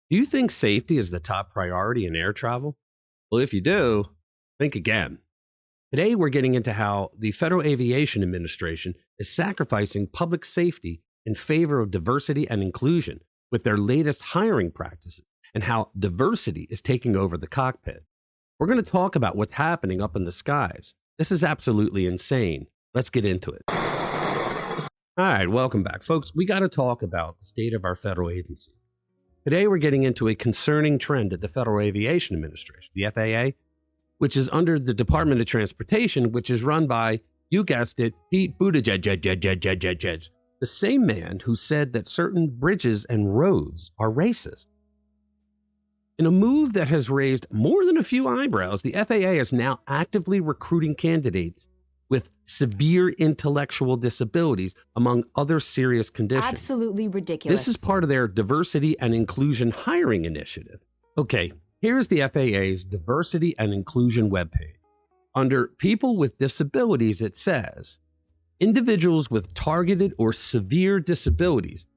Do you think safety is the top priority in air travel? Well, if you do, think again. Today, we're getting into how the Federal Aviation Administration is sacrificing public safety in favor of diversity and inclusion with their latest hiring practices and how diversity is taking over the cockpit. We're going to talk about what's happening up in the skies. This is absolutely insane. Let's get into it. All right, welcome back, folks. We got to talk about the state of our federal agency. Today, we're getting into a concerning trend at the Federal Aviation Administration, the FAA, which is under the Department of Transportation, which is run by, you guessed it, Pete Buttigieg, the same man who said that certain bridges and roads are racist. In a move that has raised more than a few eyebrows, the FAA is now actively recruiting candidates with severe intellectual disabilities, among other serious conditions. Absolutely ridiculous. This is part of their diversity and inclusion hiring initiative. Okay, here's the FAA's diversity and inclusion webpage. Under people with disabilities, it says, individuals with targeted or severe disabilities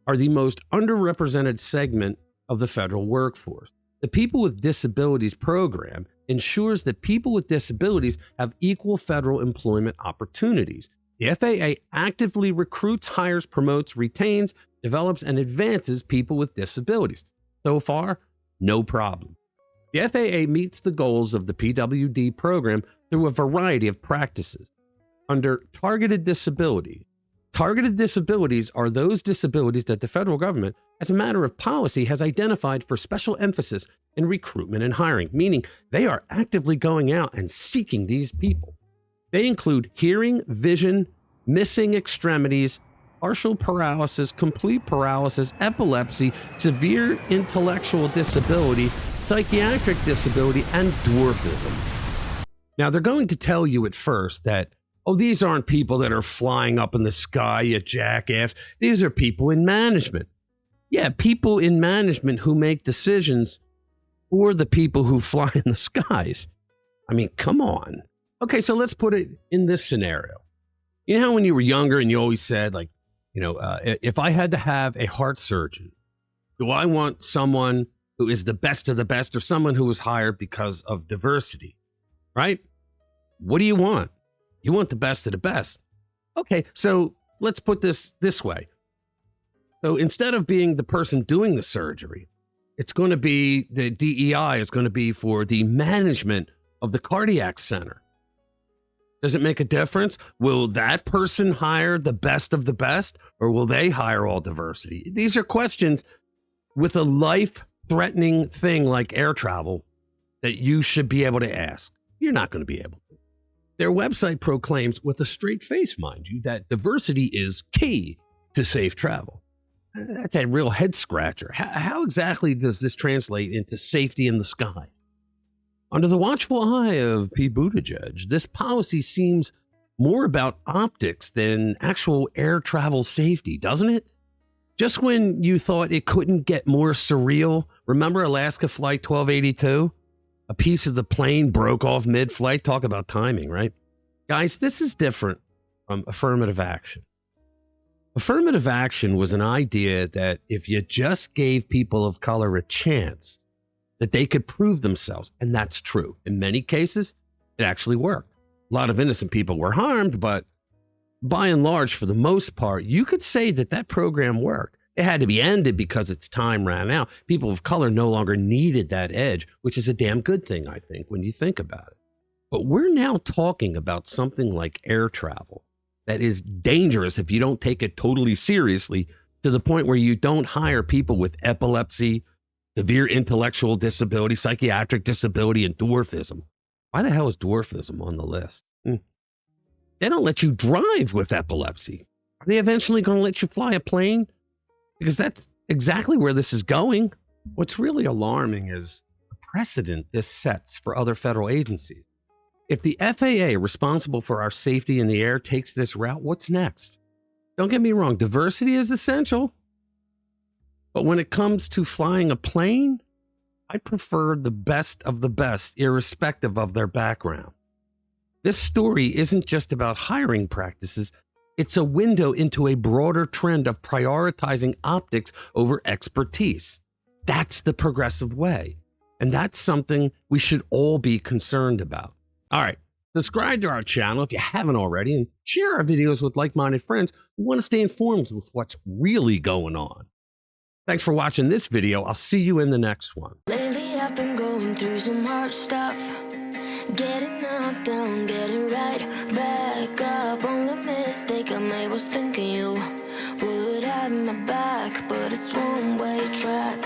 are the most underrepresented segment of the federal workforce. The People with Disabilities program ensures that people with disabilities have equal federal employment opportunities. The FAA actively recruits, hires, promotes, retains, develops, and advances people with disabilities. So far, no problem. The FAA meets the goals of the PWD program through a variety of practices. Under targeted disabilities are those disabilities that the federal government, as a matter of policy, has identified for special emphasis in recruitment and hiring, meaning they are actively going out and seeking these people. They include hearing, vision, missing extremities, partial paralysis, complete paralysis, epilepsy, severe intellectual disability, psychiatric disability, and dwarfism. Now, they're going to tell you at first that, oh, these aren't people that are flying up in the sky, you jackass. These are people in management. Yeah, people in management who make decisions for the people who fly in the skies. I mean, come on. Okay, so let's put it in this scenario. You know how when you were younger and you always said, like, if I had to have a heart surgeon, do I want someone who is the best of the best or someone who was hired because of diversity, right? What do you want? You want the best of the best. Okay, so let's put this way. So instead of being the person doing the surgery, it's going to be the DEI is going to be for the management of the cardiac center. Does it make a difference? Will that person hire the best of the best, or will they hire all diversity? These are questions with a life-threatening thing like air travel that you should be able to ask. You're not going to be able to. Their website proclaims, with a straight face, mind you, that diversity is key to safe travel. That's a real head scratcher. How exactly does this translate into safety in the skies? Under the watchful eye of Pete Buttigieg, this policy seems more about optics than actual air travel safety, doesn't it? Just when you thought it couldn't get more surreal, remember Alaska Flight 1282? A piece of the plane broke off mid-flight. Talk about timing, right? Guys, this is different from affirmative action. Affirmative action was an idea that if you just gave people of color a chance, that they could prove themselves. And that's true. In many cases, it actually worked. A lot of innocent people were harmed, but by and large, for the most part, you could say that that program worked. It had to be ended because its time ran out. People of color no longer needed that edge, which is a damn good thing, I think, when you think about it. But we're now talking about something like air travel that is dangerous if you don't take it totally seriously, to the point where you don't hire people with epilepsy, severe intellectual disability, psychiatric disability, and dwarfism. Why the hell is dwarfism on the list? They don't let you drive with epilepsy. Are they eventually going to let you fly a plane? Because that's exactly where this is going. What's really alarming is the precedent this sets for other federal agencies. If the FAA, responsible for our safety in the air, takes this route, what's next? Don't get me wrong, diversity is essential. But when it comes to flying a plane, I prefer the best of the best, irrespective of their background. This story isn't just about hiring practices. It's a window into a broader trend of prioritizing optics over expertise. That's the progressive way. And that's something we should all be concerned about. All right. Subscribe to our channel if you haven't already, and share our videos with like-minded friends who want to stay informed with what's really going on. Thanks for watching this video. I'll see you in the next one. Lately I've been going through some hard stuff. Getting knocked down, getting right back up. Only mistake I made was thinking you would have my back, but it's one-way track.